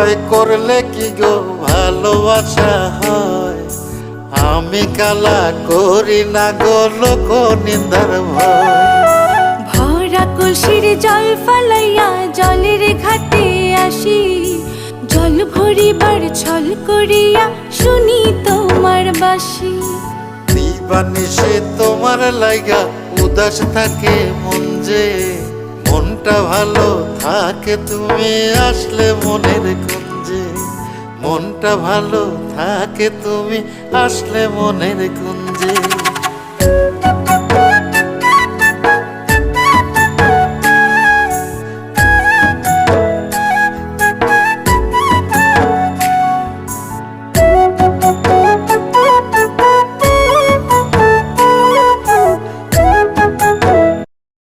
ভয় করলে কি গো ভালোবাসা হয়? আমি কালা করি না গো লোক নিন্দার ভয়। ভরা কলসির জল ফালাইয়া জলের ঘাটে আসি, জল ভরিবার ছল করিয়া শুনি তোমার বাঁশি। দিবানিশি তোমার লাইগা উদাস থাকে মন যে, মনটা ভালো থাকে তুমি আসলে মনের কুঞ্জে। মনটা ভালো থাকে তুমি আসলে মনের কুঞ্জে।